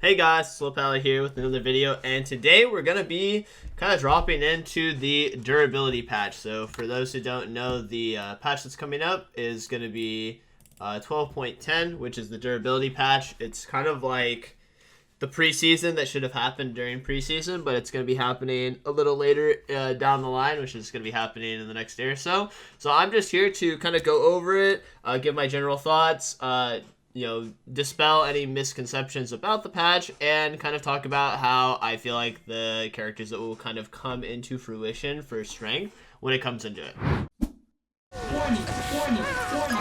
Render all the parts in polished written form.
Hey guys, it's Lohpally here with another video, and today we're going to be kind of dropping into the durability patch. So for those who don't know, the patch that's coming up is going to be 12.10, which is the durability patch. It's kind of like the preseason that should have happened during preseason, but it's going to be happening a little later down the line, which is going to be happening in the next day or so. So I'm just here to kind of go over it, give my general thoughts, dispel any misconceptions about the patch, and kind of talk about how I feel like the characters that will kind of come into fruition for strength when it comes into it. Warning, warning, warning.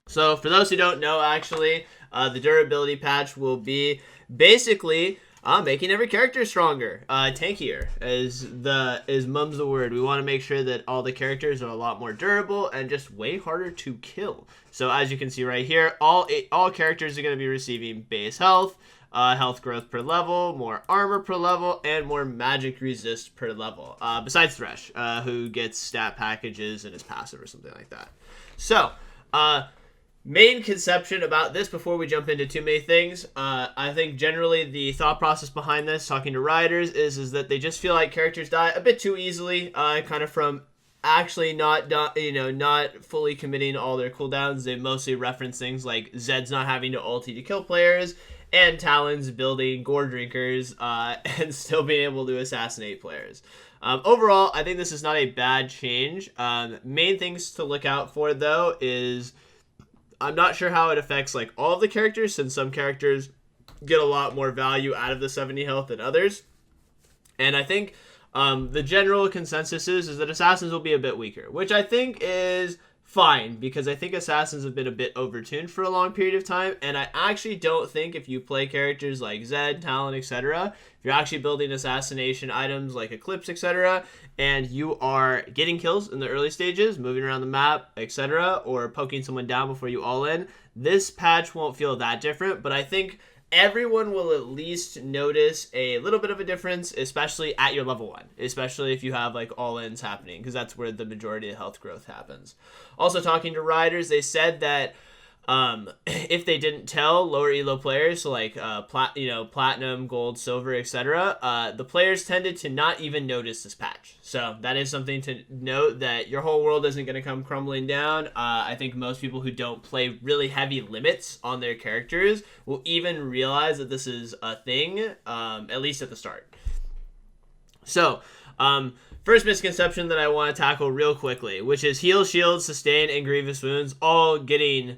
So for those who don't know, actually, the durability patch will be basically making every character stronger, tankier, is mum's the word. We want to make sure that all the characters are a lot more durable and just way harder to kill. So as you can see right here, all characters are going to be receiving base health, health growth per level, more armor per level, and more magic resist per level. Besides Thresh, who gets stat packages in his passive or something like that. So, main conception about this before we jump into too many things, I think generally the thought process behind this, talking to riders, is that they just feel like characters die a bit too easily, kind of from actually not fully committing all their cooldowns. They mostly reference things like Zed's not having to ulti to kill players, and Talon's building gore drinkers, and still being able to assassinate players. Overall, I think this is not a bad change. Main things to look out for, though, is I'm not sure how it affects like all of the characters, since some characters get a lot more value out of the 70 health than others. And I think the general consensus is that assassins will be a bit weaker, which I think is fine, because I think assassins have been a bit overtuned for a long period of time, and I actually don't think if you play characters like Zed, Talon, etc., if you're actually building assassination items like Eclipse, etc., and you are getting kills in the early stages, moving around the map, etc., or poking someone down before you all in, this patch won't feel that different. But I think everyone will at least notice a little bit of a difference, especially at your level 1, especially if you have like all-ins happening, because that's where the majority of health growth happens. Also, talking to riders, they said that if they didn't tell lower elo players, so like platinum, gold, silver, etc., the players tended to not even notice this patch. So that is something to note, that your whole world isn't going to come crumbling down. I think most people who don't play really heavy limits on their characters will even realize that this is a thing, at least at the start. So, first misconception that I want to tackle real quickly, which is heal, shield, sustain, and grievous wounds all getting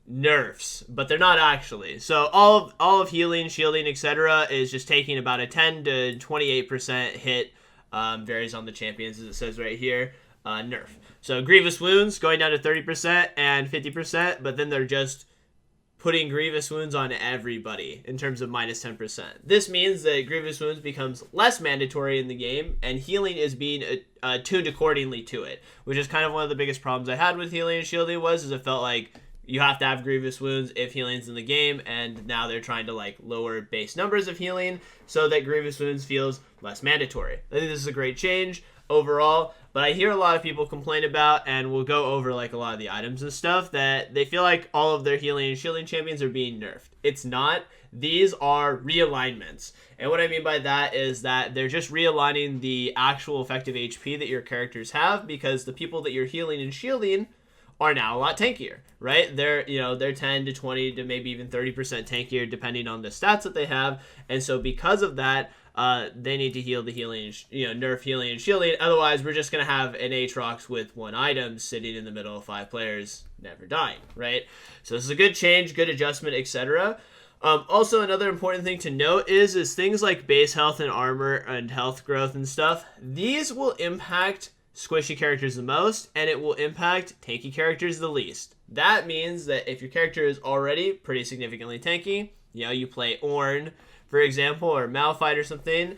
nerfs, but they're not actually. So all of healing, shielding, etc. is just taking about a 10 to 28% hit, varies on the champions, as it says right here, nerf. So grievous wounds going down to 30% and 50%, but then they're just putting grievous wounds on everybody in terms of minus 10%. This means that grievous wounds becomes less mandatory in the game, and healing is being tuned accordingly to it, which is kind of one of the biggest problems I had with healing and shielding is it felt like you have to have grievous wounds if healing's in the game, and now they're trying to like lower base numbers of healing so that grievous wounds feels less mandatory. I think this is a great change overall, but I hear a lot of people complain about, and we'll go over like a lot of the items and stuff, that they feel like all of their healing and shielding champions are being nerfed. It's not. These are realignments. And what I mean by that is that they're just realigning the actual effective HP that your characters have, because the people that you're healing and shielding are now a lot tankier, right? They're 10 to 20 to maybe even 30% tankier depending on the stats that they have. And so because of that, they need to heal the healing, nerf healing and shielding. Otherwise, we're just going to have an Aatrox with one item sitting in the middle of 5 players, never dying, right? So this is a good change, good adjustment, etc. Also, another important thing to note is things like base health and armor and health growth and stuff. These will impact squishy characters the most, and it will impact tanky characters the least. That means that if your character is already pretty significantly tanky, you play Ornn, for example, or Malphite or something,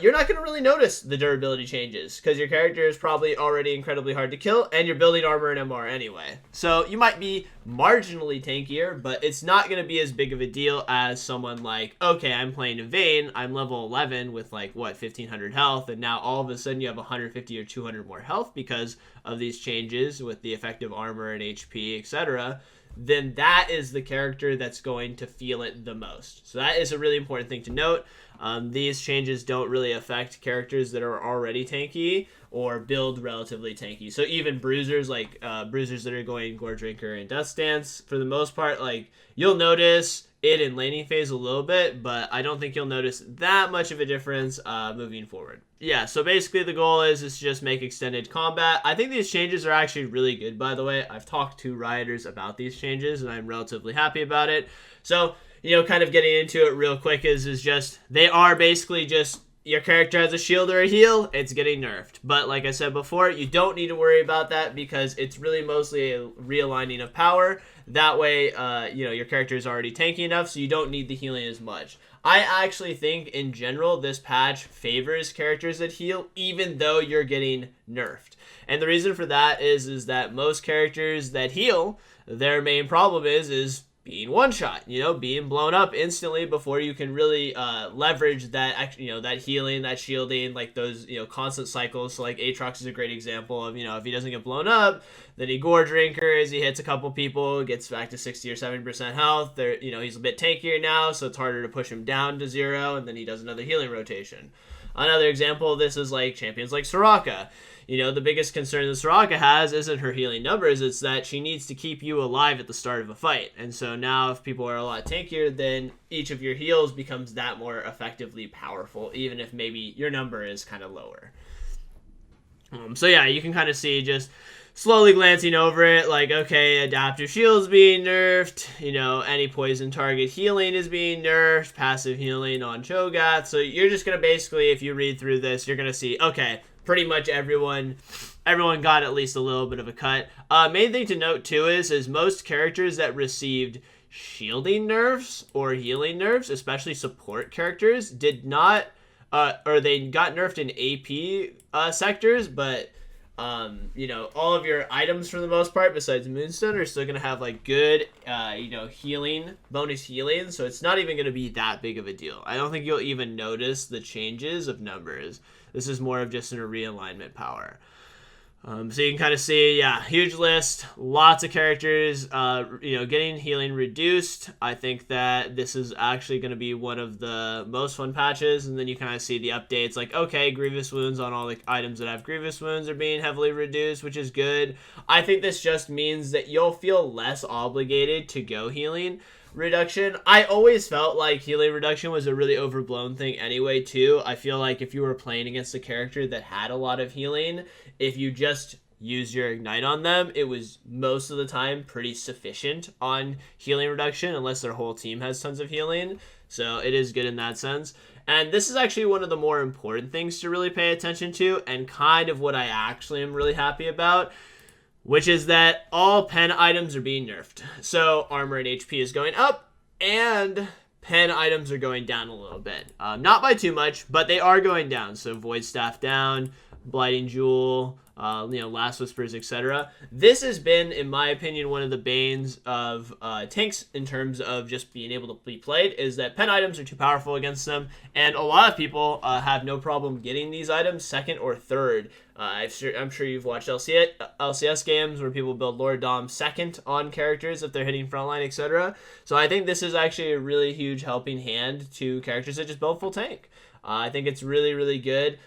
you're not going to really notice the durability changes, because your character is probably already incredibly hard to kill, and you're building armor and MR anyway. So you might be marginally tankier, but it's not going to be as big of a deal as someone like, okay, I'm playing Vayne, I'm level 11 with like, 1500 health, and now all of a sudden you have 150 or 200 more health because of these changes with the effective armor and HP, etc. then that is the character that's going to feel it the most. So that is a really important thing to note. These changes don't really affect characters that are already tanky or build relatively tanky. So even bruisers, like bruisers that are going Gore Drinker and Death Stance, for the most part, like you'll notice it in laning phase a little bit, but I don't think you'll notice that much of a difference moving forward. Yeah, so basically the goal is to just make extended combat. I think these changes are actually really good, by the way. I've talked to rioters about these changes, and I'm relatively happy about it. So, kind of getting into it real quick is just, they are basically just, your character has a shield or a heal, it's getting nerfed. But like I said before, you don't need to worry about that because it's really mostly a realigning of power. That way, your character is already tanky enough, so you don't need the healing as much. I actually think, in general, this patch favors characters that heal, even though you're getting nerfed. And the reason for that is that most characters that heal, their main problem is being one-shot, being blown up instantly before you can really leverage that, that healing, that shielding, like those, constant cycles. So like Aatrox is a great example of, if he doesn't get blown up, then he Gore Drinkers, he hits a couple people, gets back to 60 or 70% health. He's a bit tankier now, so it's harder to push him down to 0, and then he does another healing rotation. Another example of this is like champions like Soraka. The biggest concern that Soraka has isn't her healing numbers, it's that she needs to keep you alive at the start of a fight. And so now if people are a lot tankier, then each of your heals becomes that more effectively powerful, even if maybe your number is kind of lower. So yeah, you can kind of see just slowly glancing over it, like, okay, adaptive shield's being nerfed, any poison target healing is being nerfed, passive healing on Cho'Gath. So you're just going to basically, if you read through this, you're going to see, okay, pretty much everyone got at least a little bit of a cut. Main thing to note too is most characters that received shielding nerfs or healing nerfs, especially support characters, did not, or they got nerfed in AP sectors, but all of your items for the most part, besides Moonstone, are still going to have like good, healing, bonus healing. So it's not even going to be that big of a deal. I don't think you'll even notice the changes of numbers. This is more of just a realignment power. So you can kind of see, huge list, lots of characters, getting healing reduced. I think that this is actually going to be one of the most fun patches. And then you kind of see the updates like, okay, Grievous Wounds on all the items that have Grievous Wounds are being heavily reduced, which is good. I think this just means that you'll feel less obligated to go healing reduction. I always felt like healing reduction was a really overblown thing anyway too. I feel like if you were playing against a character that had a lot of healing, if you just use your ignite on them, it was most of the time pretty sufficient on healing reduction unless their whole team has tons of healing. So it is good in that sense. And this is actually one of the more important things to really pay attention to, and kind of what I actually am really happy about, which is that all pen items are being nerfed. So armor and HP is going up, and pen items are going down a little bit. Not by too much, but they are going down. So Void Staff down, Blighting Jewel, Last Whispers, etc. This has been, in my opinion, one of the banes of tanks in terms of just being able to be played, is that pen items are too powerful against them, and a lot of people have no problem getting these items second or third. I'm sure you've watched LCS games where people build Lord Dom second on characters if they're hitting frontline, etc. So I think this is actually a really huge helping hand to characters that just build full tank. I think it's really, really good.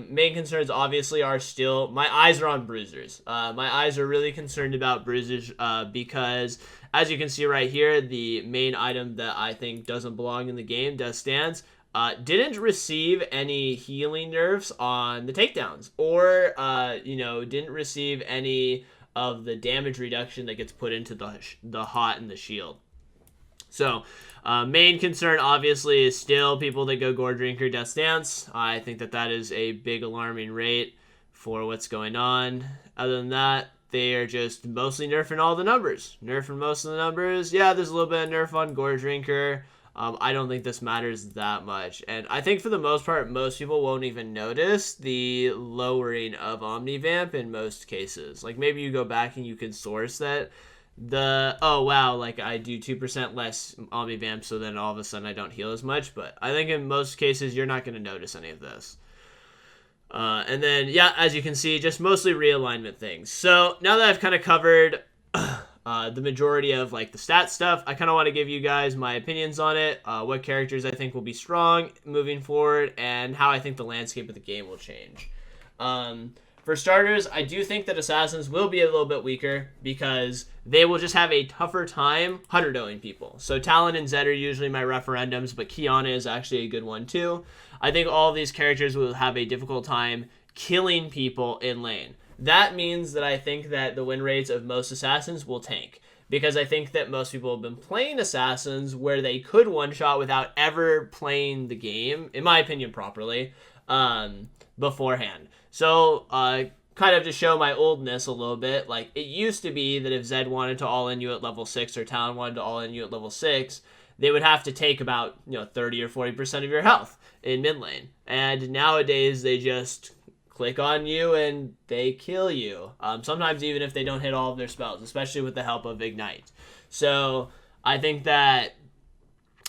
Main concerns obviously are still, my eyes are on bruisers. My eyes are really concerned about bruisers because, as you can see right here, the main item that I think doesn't belong in the game, Death Stance, didn't receive any healing nerfs on the takedowns, or didn't receive any of the damage reduction that gets put into the hot and the shield. So main concern obviously is still people that go Gore Drinker, Death Stance. I think that is a big alarming rate for what's going on. Other than that, they are just mostly nerfing all the numbers. Nerfing most of the numbers. Yeah, there's a little bit of nerf on Gore Drinker. I don't think this matters that much. And I think for the most part, most people won't even notice the lowering of Omnivamp in most cases. Like maybe you go back and you can source that I do 2% less Omnivamp, so then all of a sudden I don't heal as much. But I think in most cases, you're not going to notice any of this. And then, as you can see, just mostly realignment things. So now that I've kind of covered the majority of like the stat stuff, I kind of want to give you guys my opinions on it, what characters I think will be strong moving forward, and how I think the landscape of the game will change. For starters, I do think that assassins will be a little bit weaker because they will just have a tougher time 100-0ing people. So Talon and Zed are usually my referendums, but Kiana is actually a good one too. I think all of these characters will have a difficult time killing people in lane. That means that I think that the win rates of most assassins will tank, because I think that most people have been playing assassins where they could one-shot without ever playing the game, in my opinion, properly, beforehand. So, kind of to show my oldness a little bit, like, it used to be that if Zed wanted to all-in you at level 6 or Talon wanted to all-in you at level 6, they would have to take about, 30 or 40% of your health in mid lane. And nowadays, they just click on you and they kill you. Sometimes even if they don't hit all of their spells, especially with the help of Ignite. So, I think that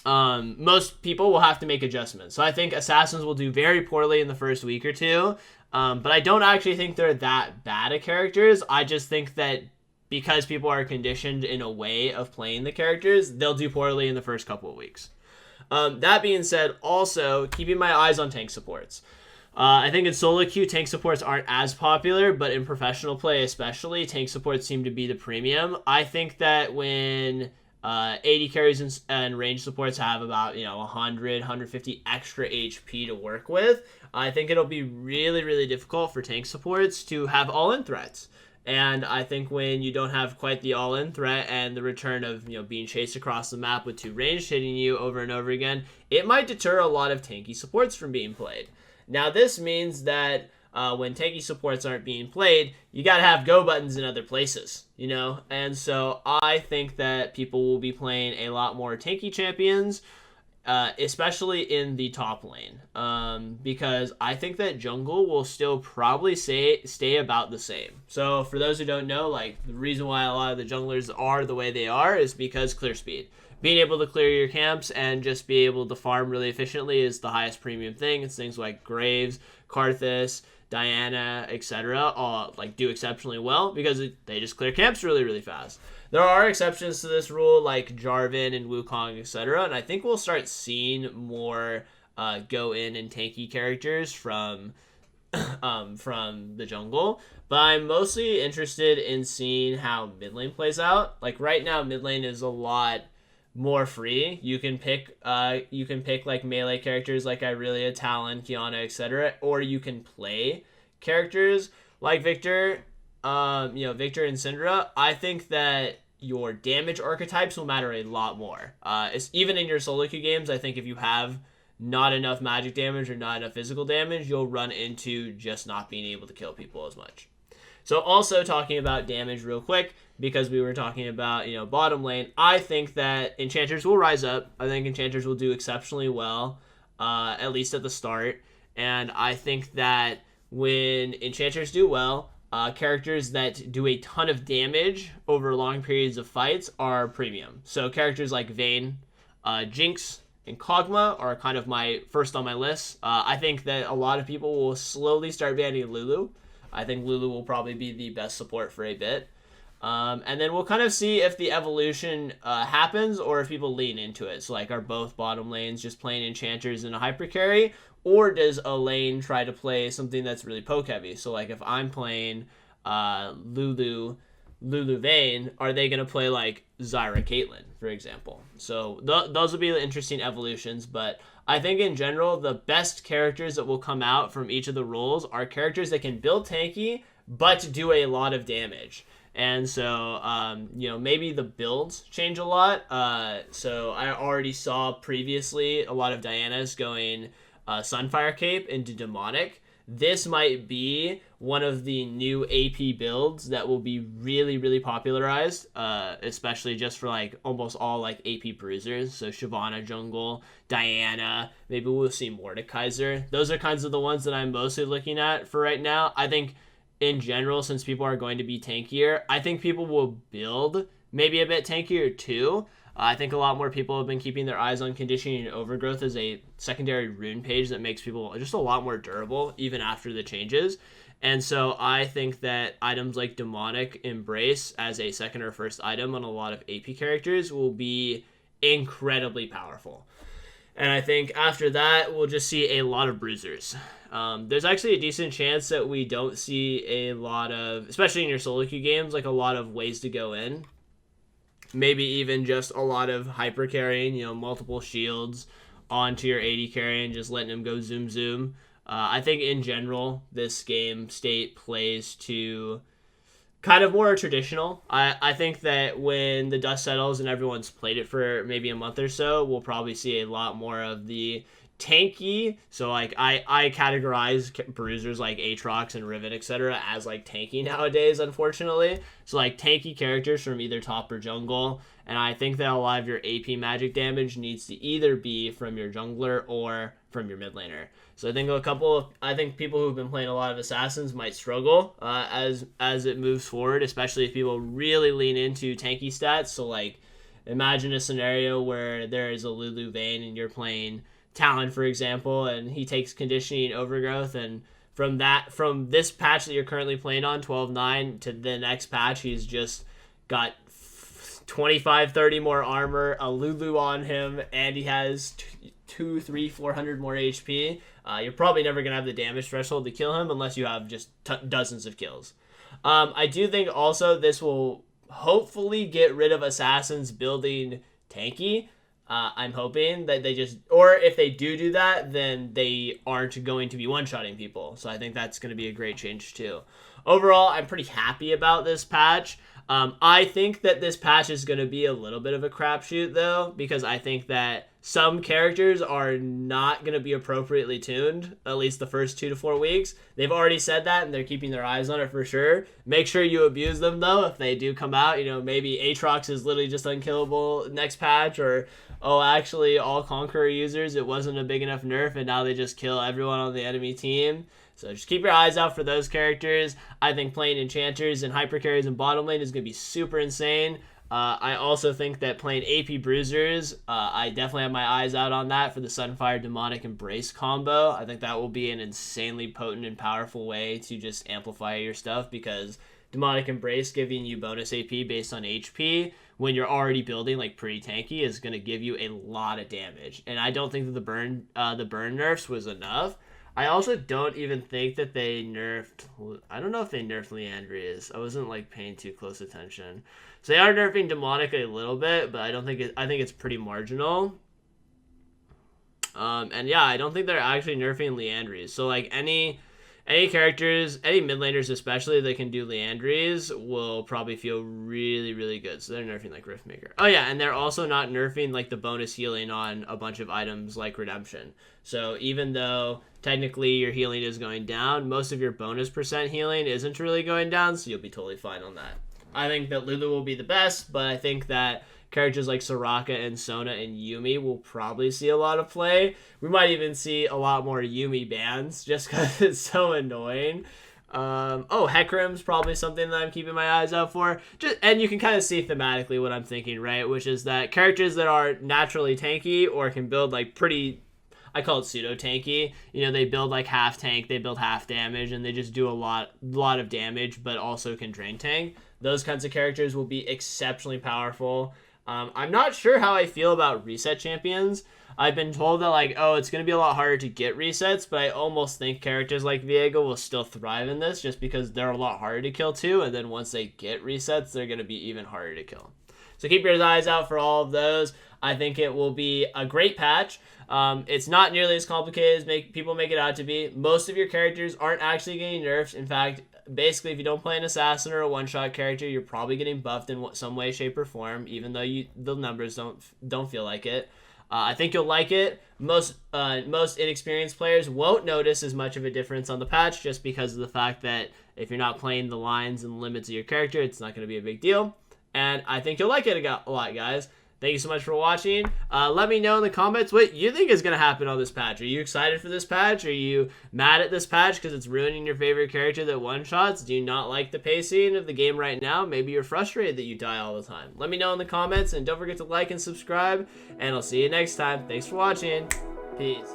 most people will have to make adjustments. So I think assassins will do very poorly in the first week or two. But I don't actually think they're that bad at characters. I just think that because people are conditioned in a way of playing the characters, they'll do poorly in the first couple of weeks. That being said, also keeping my eyes on tank supports. I think in solo queue, tank supports aren't as popular, but in professional play especially, tank supports seem to be the premium. I think that when 80 carries and range supports have about 100, 150 extra HP to work with, I think it'll be really, really difficult for tank supports to have all-in threats. And I think when you don't have quite the all-in threat and the return of being chased across the map with 2 ranged hitting you over and over again, it might deter a lot of tanky supports from being played. Now this means that when tanky supports aren't being played, you gotta have go buttons in other places, and so I think that people will be playing a lot more tanky champions, especially in the top lane, because I think that jungle will still probably stay about the same. So for those who don't know, like, the reason why a lot of the junglers are the way they are is because clear speed. Being able to clear your camps and just be able to farm really efficiently is the highest premium thing. It's things like Graves, Karthus, Diana, etc. all do exceptionally well because they just clear camps really, really fast. There are exceptions to this rule like Jarvan and Wukong, etc. And I think we'll start seeing more go in and tanky characters from the jungle. But I'm mostly interested in seeing how mid lane plays out. Like right now, mid lane is a lot more free. You can pick like melee characters like Irelia, Talon, Kiana, etc. Or you can play characters like Victor, Victor and Syndra. I think that your damage archetypes will matter a lot more. It's even in your solo queue games. I think if you have not enough magic damage or not enough physical damage, you'll run into just not being able to kill people as much. So also talking about damage real quick, because we were talking about, bottom lane, I think that enchanters will rise up. I think enchanters will do exceptionally well, at least at the start. And I think that when enchanters do well, characters that do a ton of damage over long periods of fights are premium. So characters like Vayne, Jinx, and Kog'Maw are kind of my first on my list. I think that a lot of people will slowly start banning Lulu. I think Lulu will probably be the best support for a bit. And then we'll kind of see if the evolution happens or if people lean into it. So, are both bottom lanes just playing enchanters in a hyper carry? Or does a lane try to play something that's really poke heavy? So, if I'm playing Lulu Vayne, are they going to play, Zyra Caitlyn, for example? So, those will be the interesting evolutions, but I think in general, the best characters that will come out from each of the roles are characters that can build tanky, but do a lot of damage. And so, maybe the builds change a lot. So I already saw previously a lot of Diana's going Sunfire Cape into Demonic. This might be one of the new AP builds that will be really, really popularized, especially just for almost all AP bruisers. So Shyvana jungle, Diana, maybe we'll see Mordekaiser. Those are kinds of the ones that I'm mostly looking at for right now. I think in general, since people are going to be tankier, I think people will build maybe a bit tankier too. I think a lot more people have been keeping their eyes on Conditioning and Overgrowth as a secondary rune page that makes people just a lot more durable even after the changes. And so I think that items like Demonic Embrace as a second or first item on a lot of AP characters will be incredibly powerful. And I think after that, we'll just see a lot of bruisers. There's actually a decent chance that we don't see a lot of, especially in your solo queue games, like a lot of ways to go in. Maybe even just a lot of hyper carrying, multiple shields onto your AD carry and just letting him go zoom zoom. I think in general, this game state plays to kind of more traditional. I think that when the dust settles and everyone's played it for maybe a month or so, we'll probably see a lot more of the tanky. So like I categorize bruisers like Aatrox and Riven, etc. as like tanky nowadays, unfortunately. So like tanky characters from either top or jungle. And I think that a lot of your AP magic damage needs to either be from your jungler or from your mid laner. So I think people who've been playing a lot of assassins might struggle as it moves forward, especially if people really lean into tanky stats. So like imagine a scenario where there is a Lulu Vayne and you're playing Talon, for example, and he takes conditioning overgrowth, and from this patch that you're currently playing on 12-9 to the next patch, he's just got 25-30 more armor, a Lulu on him, and he has 400 more HP. You're probably never gonna have the damage threshold to kill him unless you have just dozens of kills. I do think also this will hopefully get rid of assassins building tanky. I'm hoping that or if they do that, then they aren't going to be one-shotting people. So I think that's going to be a great change too. Overall, I'm pretty happy about this patch. I think that this patch is going to be a little bit of a crapshoot though, because I think that some characters are not going to be appropriately tuned, at least the first 2 to 4 weeks. They've already said that, and they're keeping their eyes on it for sure. Make sure you abuse them, though, if they do come out. Maybe Aatrox is literally just unkillable next patch, or, actually, all Conqueror users, it wasn't a big enough nerf, and now they just kill everyone on the enemy team. So just keep your eyes out for those characters. I think playing enchanters and hyper carries in bottom lane is going to be super insane. I also think that playing AP Bruisers, I definitely have my eyes out on that for the Sunfire Demonic Embrace combo. I think that will be an insanely potent and powerful way to just amplify your stuff, because Demonic Embrace giving you bonus AP based on HP when you're already building like pretty tanky is going to give you a lot of damage. And I don't think that the burn nerfs was enough. I also don't even think that they nerfed... I don't know if they nerfed Liandry's. I wasn't like paying too close attention. So they are nerfing Demonic a little bit, but I think it's pretty marginal. And yeah, I don't think they're actually nerfing Liandry's. So like any characters, any mid laners especially that can do Liandry's will probably feel really, really good. So they're nerfing like Riftmaker. Oh yeah, and they're also not nerfing like the bonus healing on a bunch of items like Redemption. So even though technically your healing is going down, most of your bonus % healing isn't really going down, so you'll be totally fine on that. I think that Lulu will be the best, but I think that characters like Soraka and Sona and Yuumi will probably see a lot of play. We might even see a lot more Yuumi bans just because it's so annoying. Hecarim's probably something that I'm keeping my eyes out for. And you can kind of see thematically what I'm thinking, right? Which is that characters that are naturally tanky or can build like pretty... I call it pseudo tanky. They build like half tank, they build half damage, and they just do a lot of damage, but also can drain tank. Those kinds of characters will be exceptionally powerful. I'm not sure how I feel about reset champions. I've been told that it's going to be a lot harder to get resets, but I almost think characters like Viego will still thrive in this just because they're a lot harder to kill too, and then once they get resets, they're going to be even harder to kill. So keep your eyes out for all of those. I think it will be a great patch. It's not nearly as complicated as people make it out to be. Most of your characters aren't actually getting nerfed. In fact, basically, if you don't play an assassin or a one-shot character, you're probably getting buffed in some way, shape, or form, even though the numbers don't feel like it. I think you'll like it. Most inexperienced players won't notice as much of a difference on the patch just because of the fact that if you're not playing the lines and limits of your character, it's not going to be a big deal. And I think you'll like it a lot, guys. Thank you so much for watching. Let me know in the comments what you think is going to happen on this patch. Are you excited for this patch? Are you mad at this patch because it's ruining your favorite character that one-shots? Do you not like the pacing of the game right now? Maybe you're frustrated that you die all the time. Let me know in the comments, and don't forget to like and subscribe, and I'll see you next time. Thanks for watching. Peace.